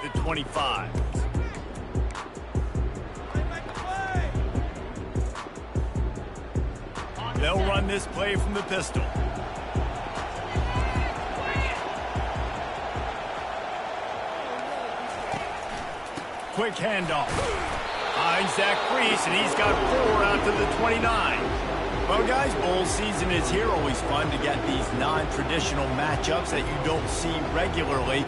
the 25. They'll run this play from the pistol. Quick handoff. Finds Zach Priest, and he's got 4 out to the 29. Well, guys, bowl season is here. Always fun to get these non-traditional matchups that you don't see regularly.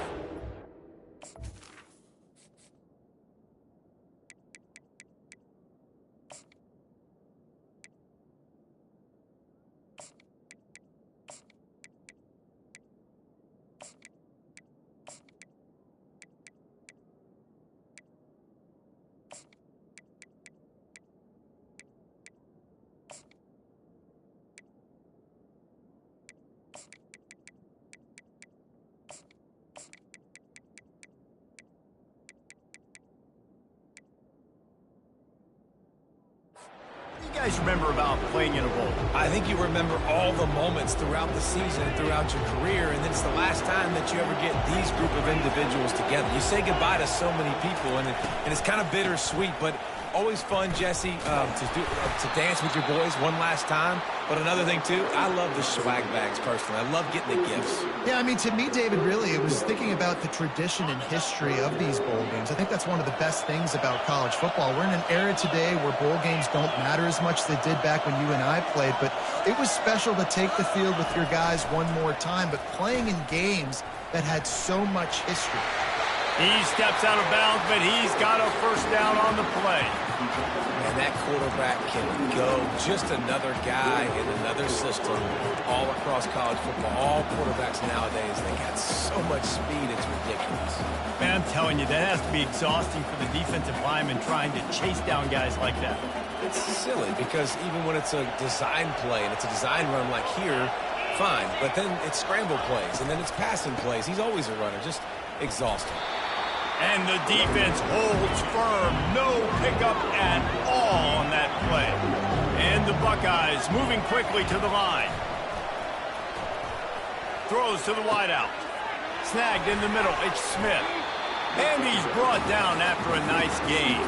What do you guys remember about playing in a bowl? I think you remember all the moments throughout the season, throughout your career, and it's the last time that you ever get these group of individuals together. You say goodbye to so many people, and it's kind of bittersweet, but always fun, Jesse, to dance with your boys one last time. But another thing, too, I love the swag bags, personally. I love getting the gifts. Yeah, I mean, to me, David, really, it was thinking about the tradition and history of these bowl games. I think that's one of the best things about college football. We're in an era today where bowl games don't matter as much as they did back when you and I played, but it was special to take the field with your guys one more time, but playing in games that had so much history. He steps out of bounds, but he's got a first down on the play. And that quarterback can go. Just another guy in another system all across college football. All quarterbacks nowadays, they got so much speed, it's ridiculous. Man, I'm telling you, that has to be exhausting for the defensive lineman trying to chase down guys like that. It's silly because even when it's a design play and it's a design run like here, fine. But then it's scramble plays and then it's passing plays. He's always a runner. Just exhausting. And the defense holds firm. No pickup at all on that play. And the Buckeyes moving quickly to the line. Throws to the wideout. Snagged in the middle. It's Smith. And he's brought down after a nice gain.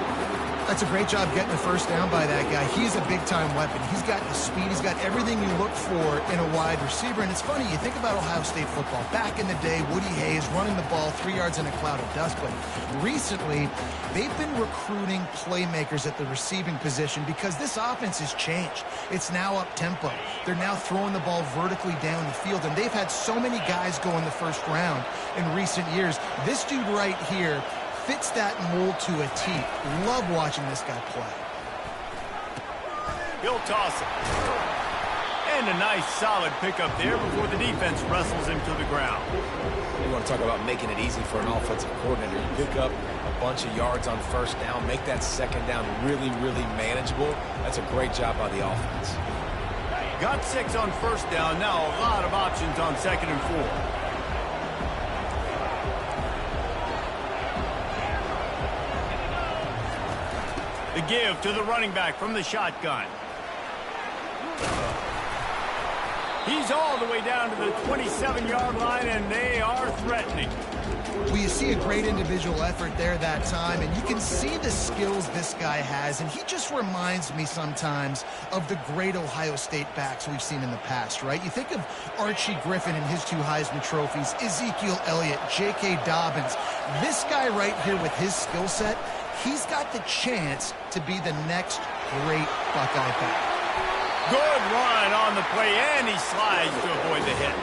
That's a great job getting the first down by that guy. He's a big-time weapon. He's got the speed. He's got everything you look for in a wide receiver. And it's funny, you think about Ohio State football. Back in the day, Woody Hayes running the ball 3 yards in a cloud of dust. But recently, they've been recruiting playmakers at the receiving position because this offense has changed. It's now up-tempo. They're now throwing the ball vertically down the field. And they've had so many guys go in the first round in recent years. This dude right here fits that mold to a T. Love watching this guy play. He'll toss it. And a nice solid pickup there before the defense wrestles him to the ground. You want to talk about making it easy for an offensive coordinator. You pick up a bunch of yards on first down, make that second down really, really manageable. That's a great job by the offense. Got 6 on first down. Now a lot of options on 2nd and 4. The give to the running back from the shotgun. He's all the way down to the 27-yard line, and they are threatening. Well, you see a great individual effort there that time, and you can see the skills this guy has, and he just reminds me sometimes of the great Ohio State backs we've seen in the past, right? You think of Archie Griffin and his 2 Heisman trophies, Ezekiel Elliott, J.K. Dobbins. This guy right here with his skill set, he's got the chance to be the next great Buckeye back. Good run on the play, and he slides to avoid the hit.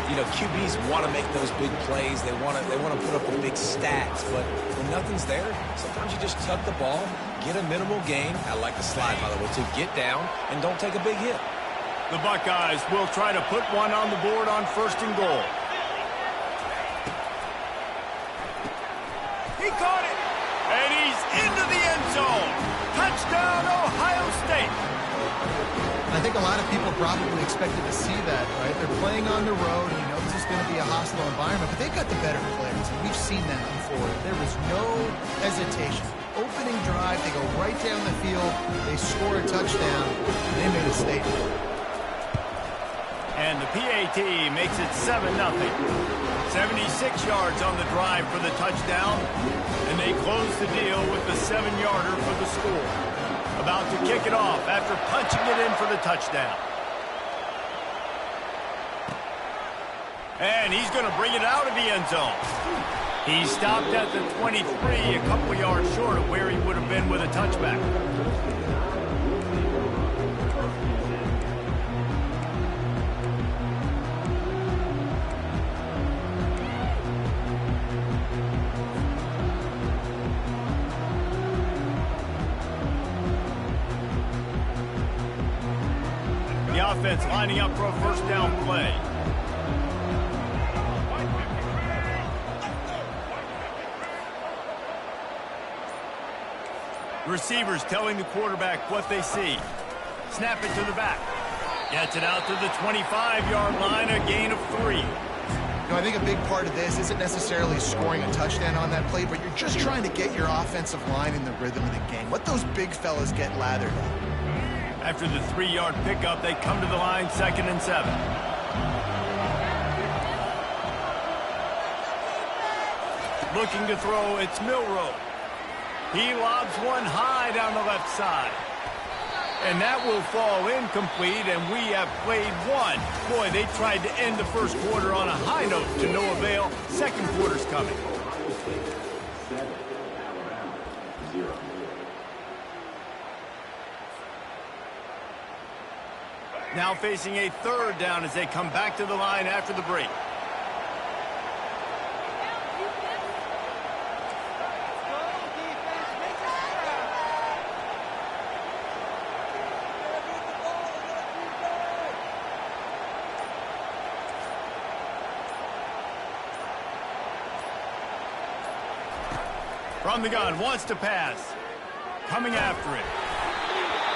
You know, QBs want to make those big plays. They want to put up the big stats, but when nothing's there, sometimes you just tuck the ball, get a minimal gain. I like the slide, by the way, to get down and don't take a big hit. The Buckeyes will try to put one on the board on 1st and goal. He caught it, and he's into the end zone. Touchdown, Ohio State. I think a lot of people probably expected to see that, right? They're playing on the road, and you know this is going to be a hostile environment, but they've got the better players, and we've seen that before. There was no hesitation. Opening drive, they go right down the field, they score a touchdown, and they made a statement. And the PAT makes it 7-0. 76 yards on the drive for the touchdown, and they close the deal with the 7-yarder for the score. About to kick it off after punching it in for the touchdown. And he's going to bring it out of the end zone. He stopped at the 23, a couple yards short of where he would have been with a touchback. The offense lining up for a first down play. Receivers telling the quarterback what they see. Snap it to the back. Gets it out to the 25-yard line, a gain of 3. You know, I think a big part of this isn't necessarily scoring a touchdown on that play, but you're just trying to get your offensive line in the rhythm of the game. Let those big fellas get lathered up. After the 3-yard pickup, they come to the line, 2nd and 7. Looking to throw, it's Milroe. He lobs one high down the left side. And that will fall incomplete, and we have played one. Boy, they tried to end the first quarter on a high note to no avail. Second quarter's coming. Now facing a 3rd down as they come back to the line after the break. From the gun, wants to pass. Coming after it.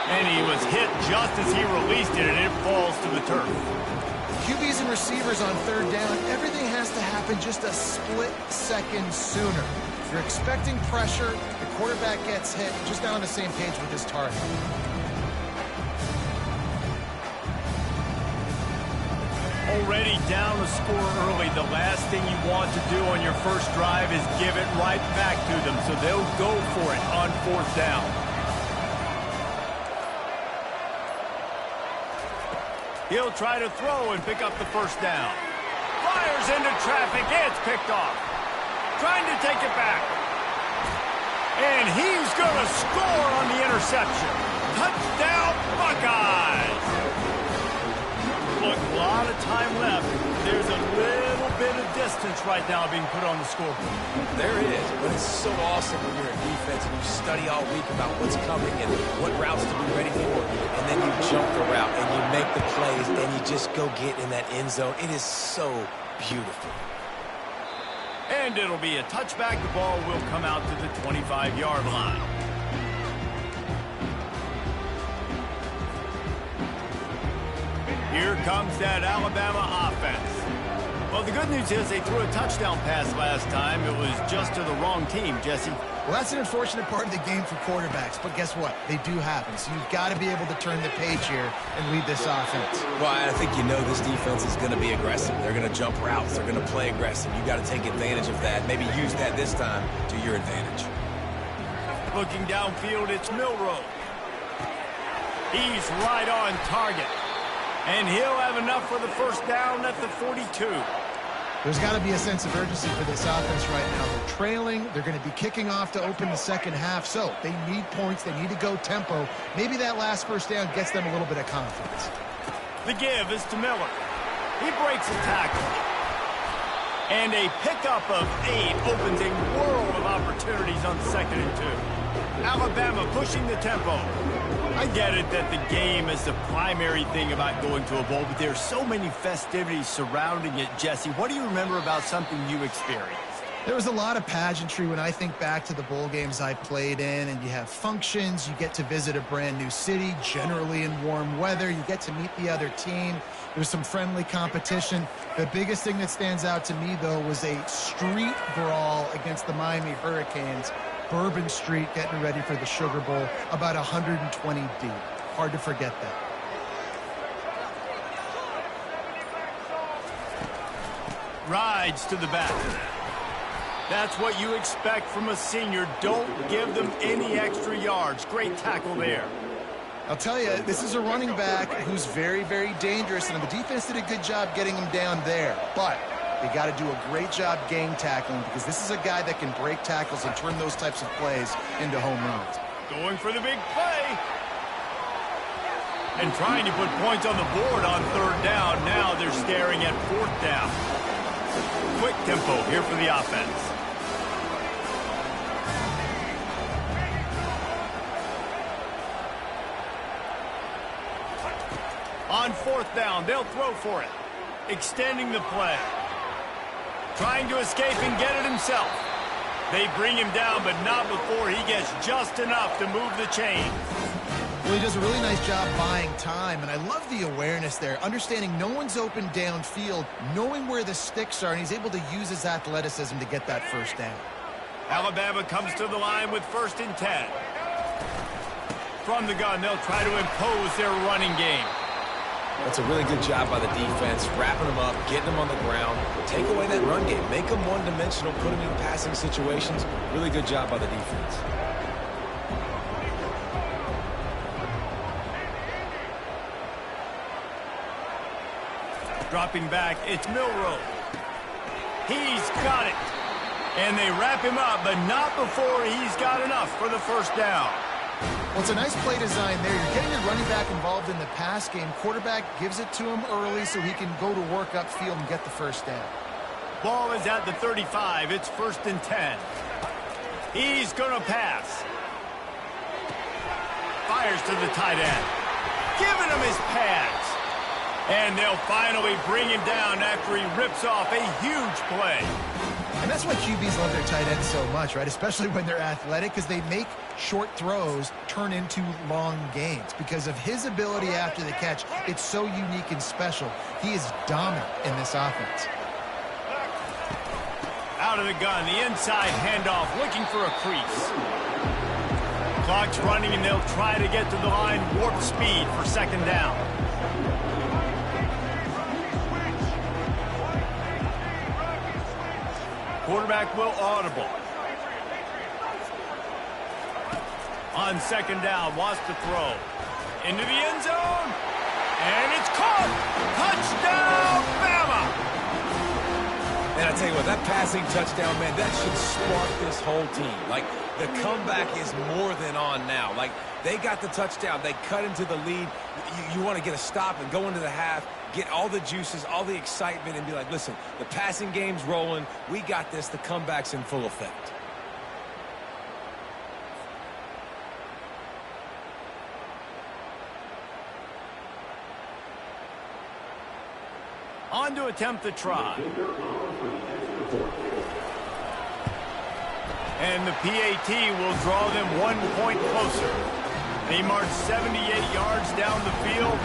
And he was hit just as he released it, and it falls to the turf. QBs and receivers on 3rd down, everything has to happen just a split second sooner. You're expecting pressure, the quarterback gets hit, just not on the same page with his target. Already down the score early. The last thing you want to do on your first drive is give it right back to them, so they'll go for it on 4th down. He'll try to throw and pick up the first down. Fires into traffic. It's picked off. Trying to take it back. And he's going to score on the interception. Touchdown, Buckeyes! Look, a lot of time left. There's a little bit of distance right now being put on the scoreboard. There is, but it's so awesome when you're in defense and you study all week about what's coming and what routes to be ready for, and then you jump the route and you make the plays and you just go get in that end zone. It is so beautiful. And it'll be a touchback. The ball will come out to the 25-yard line. Here comes that Alabama offense. Well, the good news is they threw a touchdown pass last time. It was just to the wrong team, Jesse. Well, that's an unfortunate part of the game for quarterbacks, but guess what? They do happen. So you've got to be able to turn the page here and lead this offense. Well, I think you know this defense is going to be aggressive. They're going to jump routes. They're going to play aggressive. You got to take advantage of that. Maybe use that this time to your advantage. Looking downfield, it's Milroe. He's right on target. And he'll have enough for the first down at the 42. There's got to be a sense of urgency for this offense right now. They're trailing. They're going to be kicking off to open the second half. So they need points. They need to go tempo. Maybe that last first down gets them a little bit of confidence. The give is to Miller. He breaks a tackle. And a pickup of 8 opens a world of opportunities on 2nd and 2. Alabama pushing the tempo. I get it that the game is the primary thing about going to a bowl, but there's so many festivities surrounding it, Jesse. What do you remember about something you experienced? There was a lot of pageantry when I think back to the bowl games I played in, and you have functions, you get to visit a brand new city, generally in warm weather, you get to meet the other team. There's some friendly competition. The biggest thing that stands out to me, though, was a street brawl against the Miami Hurricanes. Bourbon Street getting ready for the Sugar Bowl, about 120 deep. Hard to forget that. Rides to the back. That's what you expect from a senior. Don't give them any extra yards. Great tackle there. I'll tell you, this is a running back who's very, very dangerous, and the defense did a good job getting him down there. But they got to do a great job gang tackling, because this is a guy that can break tackles and turn those types of plays into home runs. Going for the big play. And trying to put points on the board on third down. Now they're staring at fourth down. Quick tempo here for the offense. On fourth down, they'll throw for it. Extending the play. Trying to escape and get it himself. They bring him down, but not before he gets just enough to move the chain. Well, he does a really nice job buying time, and I love the awareness there, understanding no one's open downfield, knowing where the sticks are, and he's able to use his athleticism to get that first down. Alabama comes to the line with 1st and 10. From the gun, they'll try to impose their running game. That's a really good job by the defense, wrapping them up, getting them on the ground. Take away that run game. Make them one-dimensional, put them in passing situations. Really good job by the defense. Dropping back, it's Milroe. He's got it. And they wrap him up, but not before he's got enough for the first down. Well, it's a nice play design there. You're getting your running back involved in the pass game. Quarterback gives it to him early so he can go to work upfield and get the first down. Ball is at the 35. It's 1st and 10. He's going to pass. Fires to the tight end. Giving him his pads. And they'll finally bring him down after he rips off a huge play. And that's why QBs love their tight ends so much, right? Especially when they're athletic, because they make short throws turn into long gains. Because of his ability after the catch, it's so unique and special. He is dominant in this offense. Out of the gun, the inside handoff, looking for a crease. Clock's running, and they'll try to get to the line, warp speed for 2nd down. Quarterback will audible. On 2nd down, wants to throw. Into the end zone. And it's caught. Touchdown, Bama! And I tell you what, that passing touchdown, man, that should spark this whole team. Like, the comeback is more than on now. Like, they got the touchdown. They cut into the lead. You want to get a stop and go into the half, get all the juices, all the excitement, and be like, listen, the passing game's rolling. We got this. The comeback's in full effect. On to attempt the try. And the PAT will draw them 1 point closer. They march 78 yards down the field,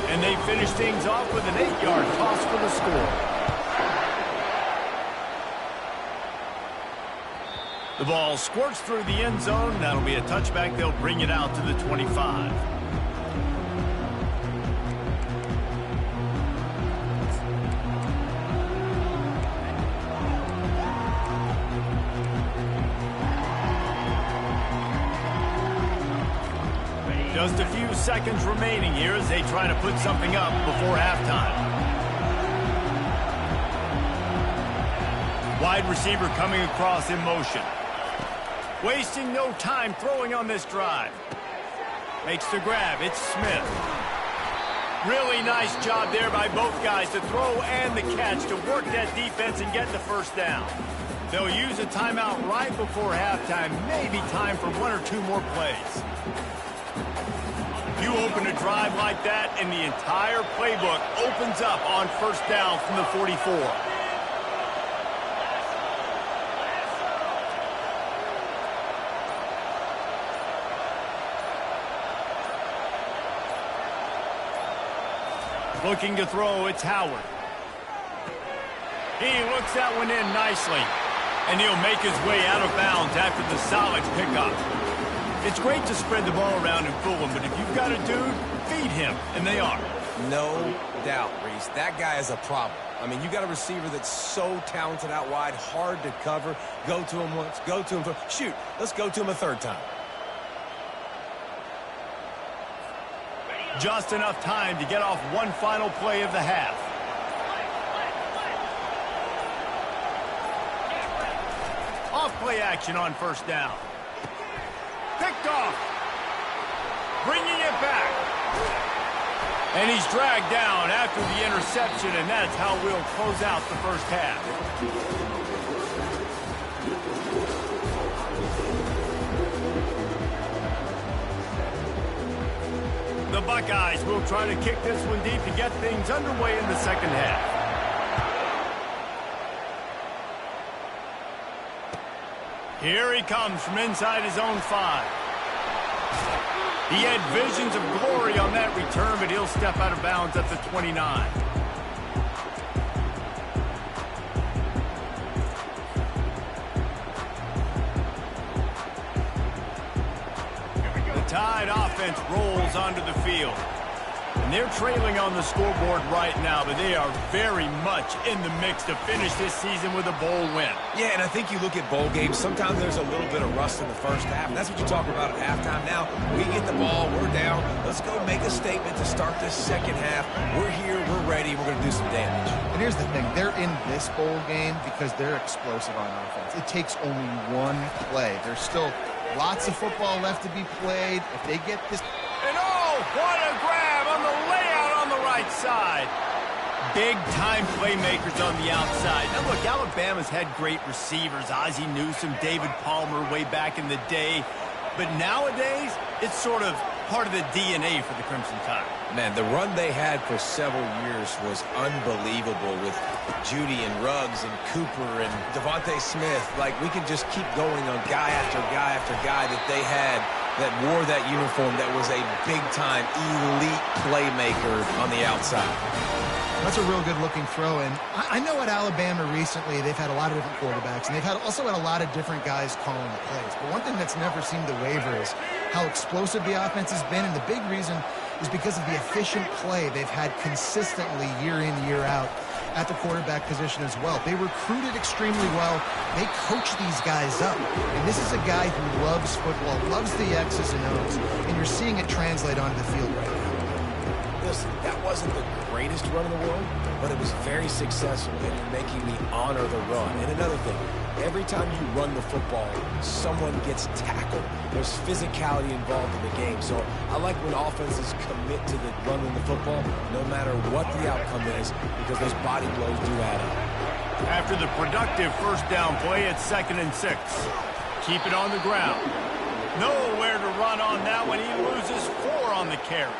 and they finish things off with an 8-yard toss for the score. The ball squirts through the end zone. That'll be a touchback. They'll bring it out to the 25. Just a few seconds remaining here as they try to put something up before halftime. Wide receiver coming across in motion. Wasting no time throwing on this drive. Makes the grab. It's Smith. Really nice job there by both guys to throw and the catch to work that defense and get the first down. They'll use a timeout right before halftime. Maybe time for 1 or 2 more plays. You open a drive like that, and the entire playbook opens up on 1st down from the 44. Looking to throw, it's Howard. He looks that one in nicely, and he'll make his way out of bounds after the solid pickup. It's great to spread the ball around and fool him, but if you've got a dude, feed him, and they are. No doubt, Reese. That guy is a problem. I mean, you got a receiver that's so talented out wide, hard to cover. Go to him once, go to him twice. Shoot, let's go to him a third time. Just enough time to get off one final play of the half. Off-play action on first down. Picked off. Bringing it back. And he's dragged down after the interception, and that's how we'll close out the first half. The Buckeyes will try to kick this one deep to get things underway in the second half. Here he comes from inside his own 5. He had visions of glory on that return, but he'll step out of bounds at the 29. The Tide offense rolls onto the field. And they're trailing on the scoreboard right now, but they are very much in the mix to finish this season with a bowl win. Yeah, and I think you look at bowl games, sometimes there's a little bit of rust in the first half, and that's what you talk about at halftime. Now, we get the ball, we're down. Let's go make a statement to start this second half. We're here, we're ready, we're going to do some damage. And here's the thing. They're in this bowl game because they're explosive on offense. It takes only one play. There's still lots of football left to be played. If they get this... And oh, what a grab on the layout on the right side. Big-time playmakers on the outside. Now, look, Alabama's had great receivers. Ozzie Newsome, David Palmer way back in the day. But nowadays, it's sort of part of the DNA for the Crimson Tide. Man, the run they had for several years was unbelievable with Judy and Ruggs and Cooper and Devontae Smith. Like, we can just keep going on guy after guy after guy that they had that wore that uniform that was a big-time elite playmaker on the outside. That's a real good-looking throw. And I know at Alabama recently they've had a lot of different quarterbacks, and they've also had a lot of different guys calling the plays. But one thing that's never seemed to waver is how explosive the offense has been, and the big reason is because of the efficient play they've had consistently year in, year out at the quarterback position as well. They recruited extremely well. They coach these guys up. And this is a guy who loves football, loves the X's and O's, and you're seeing it translate onto the field right now. Listen, that wasn't the greatest run in the world, but it was very successful in making me honor the run. And another thing, every time you run the football, someone gets tackled. There's physicality involved in the game. So I like when offenses commit to the running the football, no matter what the outcome is, because those body blows do add up. After the productive first down play, it's 2nd and 6. Keep it on the ground. Nowhere to run on that one. He loses 4 on the carry.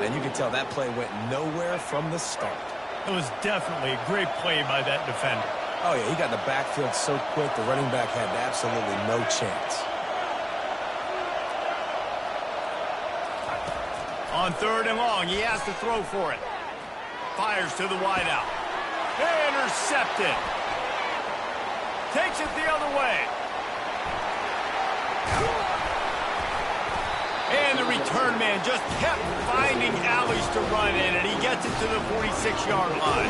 And you can tell that play went nowhere from the start. It was definitely a great play by that defender. Oh, yeah, he got in the backfield so quick, the running back had absolutely no chance. On 3rd and long, he has to throw for it. Fires to the wideout. Intercepted. Takes it the other way. And the return man just kept finding alleys to run in, and he gets it to the 46-yard line.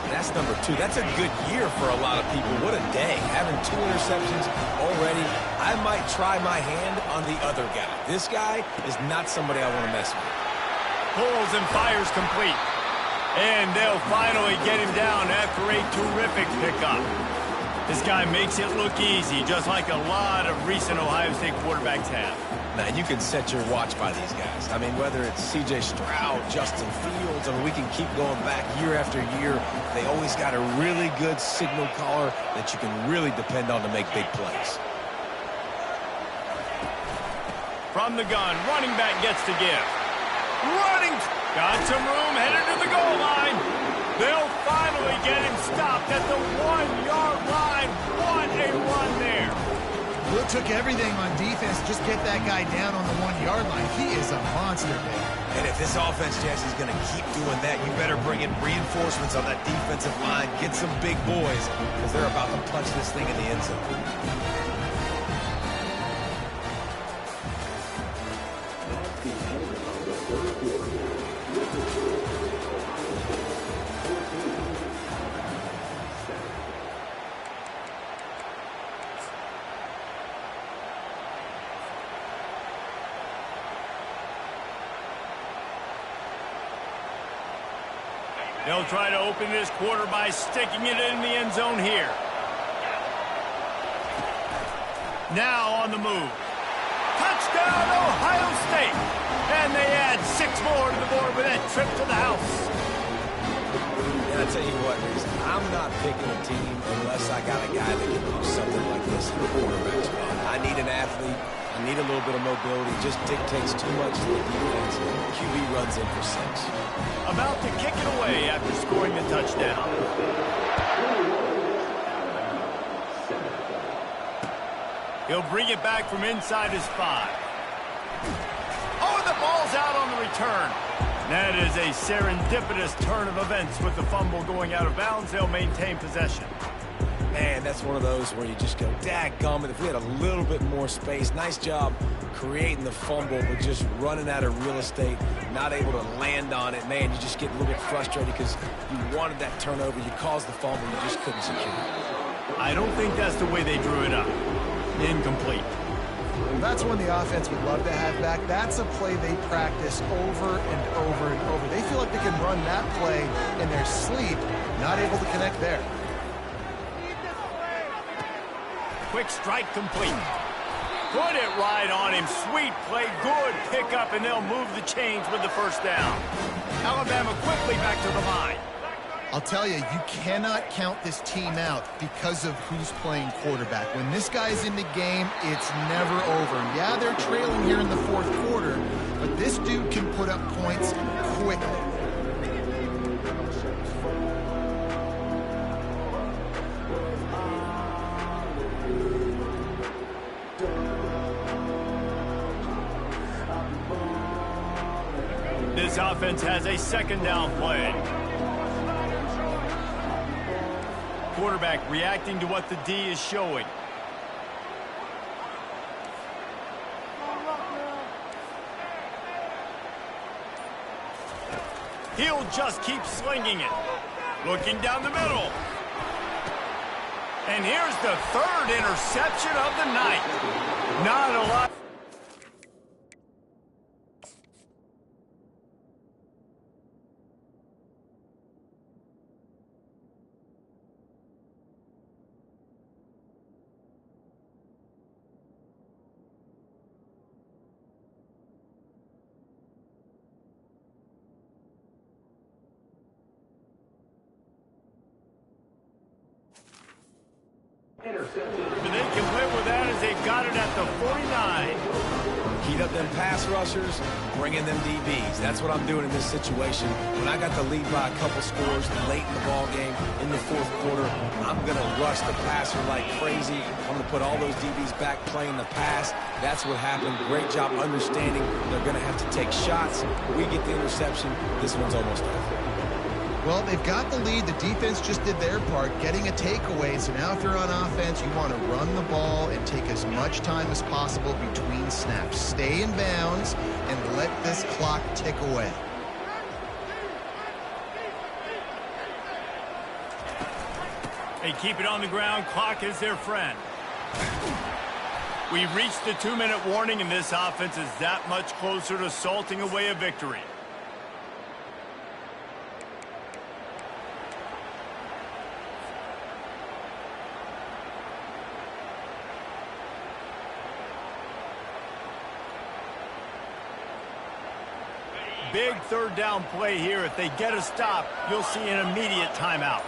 That's number 2. That's a good year for a lot of people. What a day. Having 2 interceptions already. I might try my hand on the other guy. This guy is not somebody I want to mess with. Pulls and fires complete. And they'll finally get him down after a terrific pickup. This guy makes it look easy, just like a lot of recent Ohio State quarterbacks have. Now, you can set your watch by these guys. I mean, whether it's C.J. Stroud, Justin Fields, I mean, we can keep going back year after year. They always got a really good signal caller that you can really depend on to make big plays. From the gun, running back gets to give. Running, got some room, headed to the goal line. They'll finally get him stopped at the 1-yard line. What a run there. Will took everything on defense, just get that guy down on the 1-yard line. He is a monster, man. And if this offense, Jesse, is going to keep doing that, you better bring in reinforcements on that defensive line. Get some big boys, because they're about to punch this thing in the end zone. They'll try to open this quarter by sticking it in the end zone here. Now on the move. Touchdown, Ohio State. And they add 6 more to the board with that trip to the house. And I tell you what, Reese, I'm not picking a team unless I got a guy that can do something like this in the quarterback spot. I need an athlete. I need a little bit of mobility. It just dictates too much to the defense. QB runs in for 6. About to kick it away after scoring the touchdown. He'll bring it back from inside his 5. Oh, and the ball's out on the return. That is a serendipitous turn of events with the fumble going out of bounds. They'll maintain possession. Man, that's one of those where you just go, dadgummit, if we had a little bit more space. Nice job creating the fumble, but just running out of real estate, not able to land on it. Man, you just get a little bit frustrated because you wanted that turnover. You caused the fumble, you just couldn't secure it. I don't think that's the way they drew it up. Incomplete. That's one the offense would love to have back. That's a play they practice over and over and over. They feel like they can run that play in their sleep, not able to connect there. Quick strike complete. Put it right on him. Sweet play, good pickup, and they'll move the chains with the first down. Alabama quickly back to the line. I'll tell you, you cannot count this team out because of who's playing quarterback. When this guy's in the game, it's never over. Yeah, they're trailing here in the 4th quarter, but this dude can put up points quickly. This offense has a 2nd down play. Quarterback reacting to what the D is showing. He'll just keep slinging it. Looking down the middle. And here's the 3rd interception of the night. Not a lot. But they can live with that as they've got it at the 49. Heat up them pass rushers, bring in them DBs. That's what I'm doing in this situation. When I got the lead by a couple scores late in the ball game, in the 4th quarter, I'm going to rush the passer like crazy. I'm going to put all those DBs back playing the pass. That's what happened. Great job understanding they're going to have to take shots. We get the interception. This one's almost over. Well, they've got the lead. The defense just did their part, getting a takeaway. So now if you're on offense, you want to run the ball and take as much time as possible between snaps. Stay in bounds and let this clock tick away. They keep it on the ground. Clock is their friend. We've reached the 2-minute warning, and this offense is that much closer to salting away a victory. Big 3rd down play here. If they get a stop, you'll see an immediate timeout.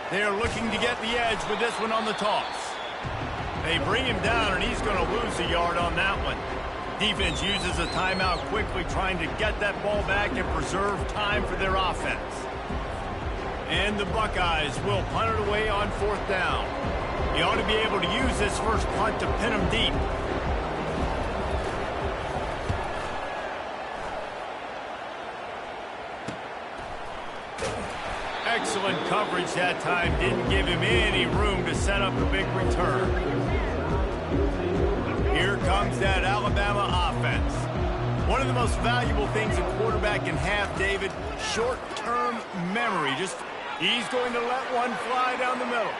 They're looking to get the edge with this one on the toss. They bring him down, and he's going to lose a yard on that one. Defense uses a timeout quickly, trying to get that ball back and preserve time for their offense. And the Buckeyes will punt it away on 4th down. You ought to be able to use this first punt to pin them deep. Excellent coverage that time. Didn't give him any room to set up a big return. Here comes that Alabama offense. One of the most valuable things a quarterback can have, David, short-term memory. He's going to let one fly down the middle.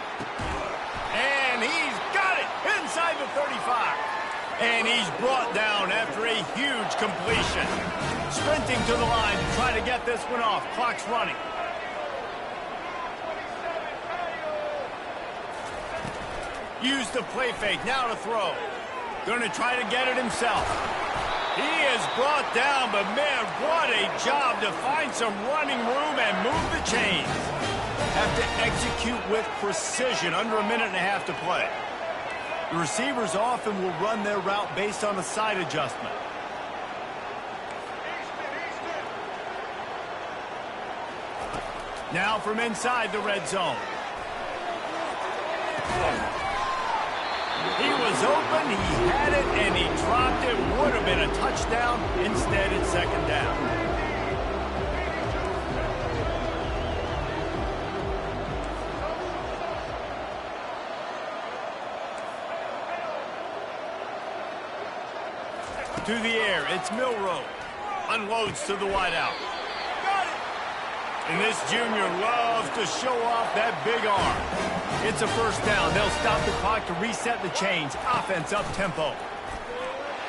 And he's got it inside the 35. And he's brought down after a huge completion. Sprinting to the line to try to get this one off. Clock's running. Use the play fake. Now to throw. Going to try to get it himself. He is brought down, but man, what a job to find some running room and move the chains. Have to execute with precision. Under a minute and a half to play. The receivers often will run their route based on a side adjustment. Now from inside the red zone. He was open, he had it, and he dropped it. Would have been a touchdown. Instead, it's second down. To the air, it's Milroe. Unloads to the wideout. And this junior loves to show off that big arm. It's a first down. They'll stop the clock to reset the chains. Offense up tempo.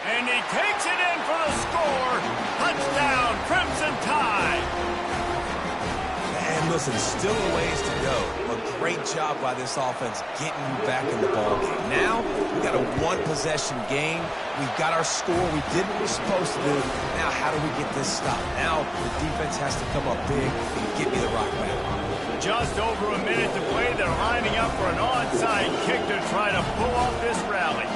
And he takes it in for the score. Touchdown, Crimson Tide. And listen, still a ways to go. A great job by this offense getting you back in the ballgame. Now, we got a one-possession game. We've got our score. We did what we're supposed to do. Now, how do we get this stopped? Now, the defense has to come up big and get me the rock back. Just over a minute to play. They're lining up for an onside kick to try to pull off this rally.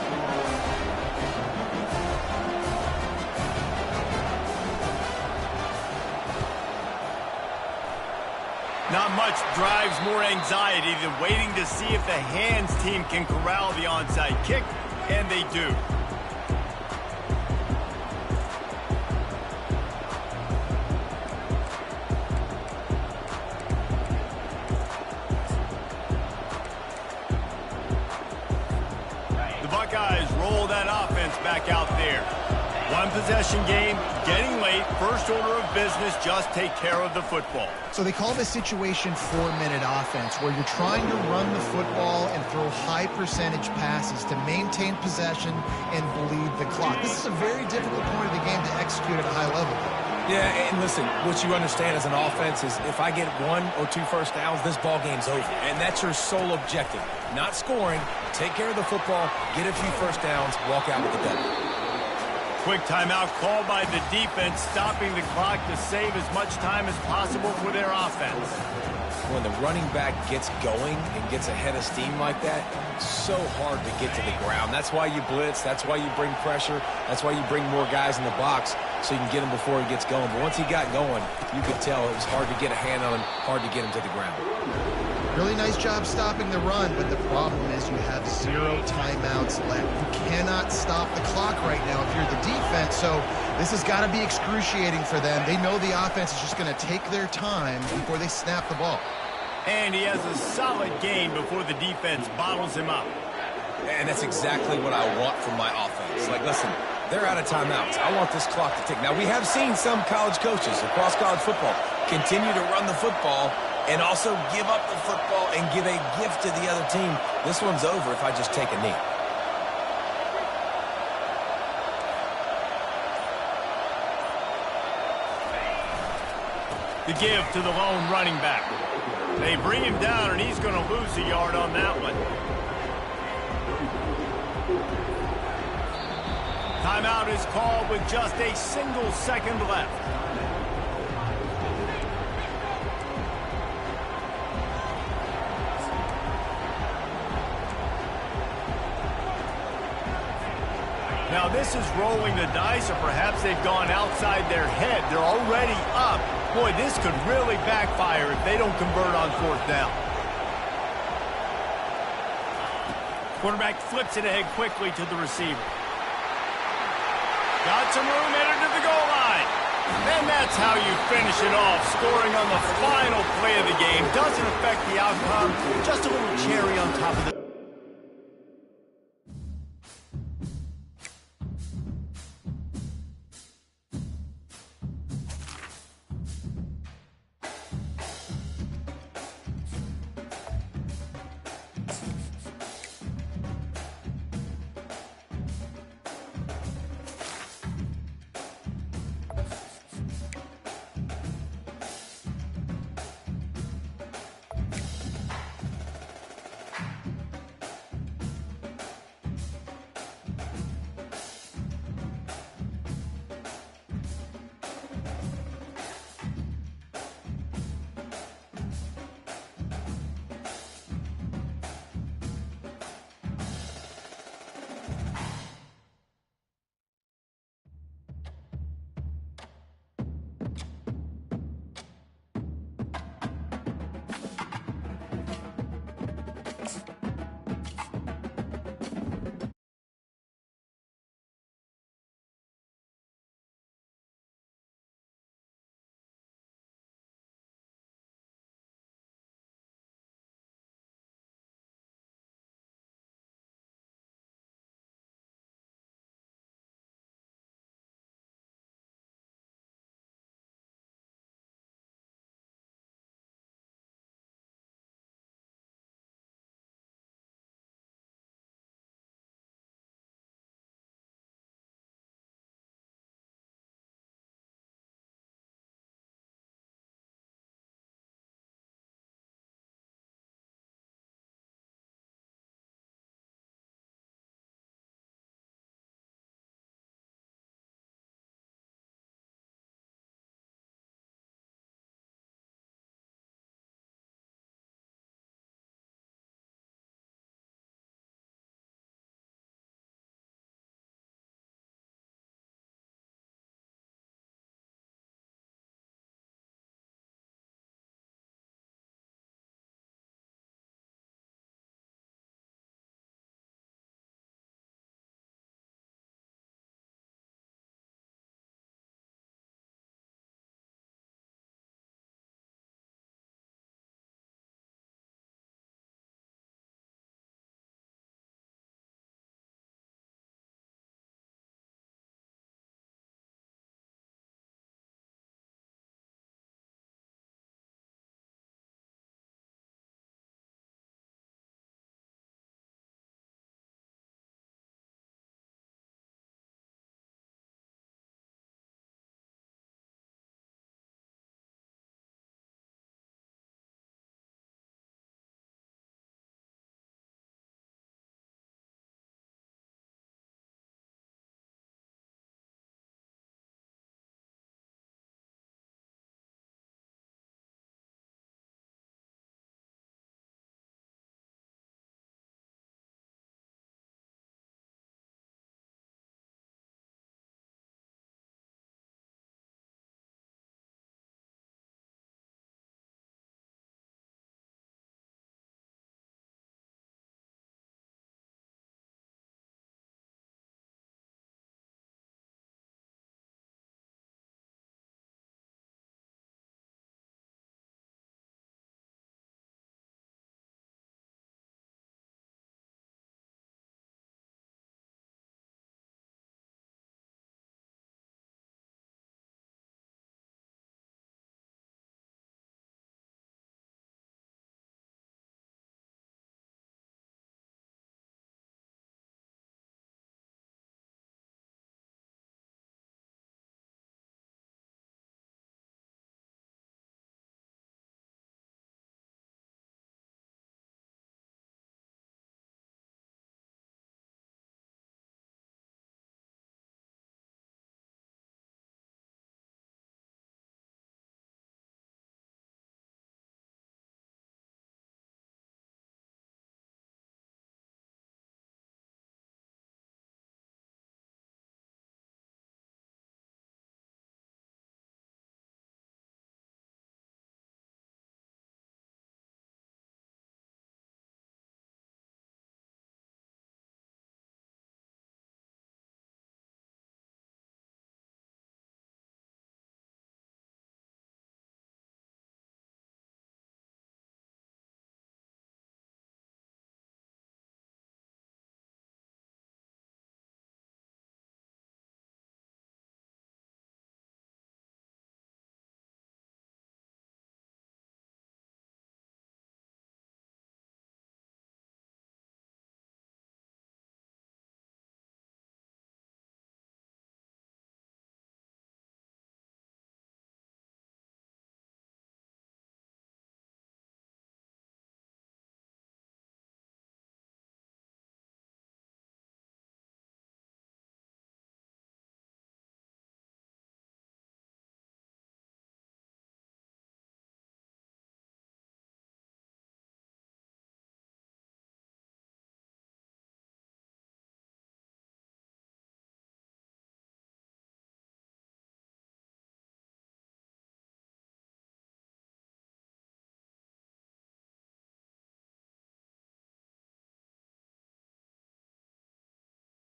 Not much drives more anxiety than waiting to see if the hands team can corral the onside kick, and they do. The Buckeyes roll that offense back out there. One possession game, getting late, first order of business, just take care of the football. So they call this situation 4-minute offense, where you're trying to run the football and throw high percentage passes to maintain possession and bleed the clock. This is a very difficult point of the game to execute at a high level. Yeah, and listen, what you understand as an offense is if I get 1 or 2 first downs, this ball game's over. And that's your sole objective. Not scoring, take care of the football, get a few first downs, walk out with the W. Quick timeout called by the defense, stopping the clock to save as much time as possible for their offense. When the running back gets going and gets ahead of steam like that, it's so hard to get to the ground. That's why you blitz. That's why you bring pressure. That's why you bring more guys in the box so you can get him before he gets going. But once he got going, you could tell it was hard to get a hand on him, hard to get him to the ground. Really nice job stopping the run, but the problem is you have 0 timeouts left. You cannot stop the clock right now if you're the defense, so this has got to be excruciating for them. They know the offense is just going to take their time before they snap the ball. And he has a solid gain before the defense bottles him up. And that's exactly what I want from my offense. Like, listen, they're out of timeouts. I want this clock to tick. Now, we have seen some college coaches across college football continue to run the football and also give up the football and give a gift to the other team. This one's over if I just take a knee. The give to the lone running back. They bring him down, and he's going to lose a yard on that one. Timeout is called with just a single second left. Now this is rolling the dice, or perhaps they've gone outside their head. They're already up. Boy, this could really backfire if they don't convert on 4th down. Quarterback flips it ahead quickly to the receiver. Got some room, headed to the goal line. And that's how you finish it off, scoring on the final play of the game. Doesn't affect the outcome, just a little cherry on top of the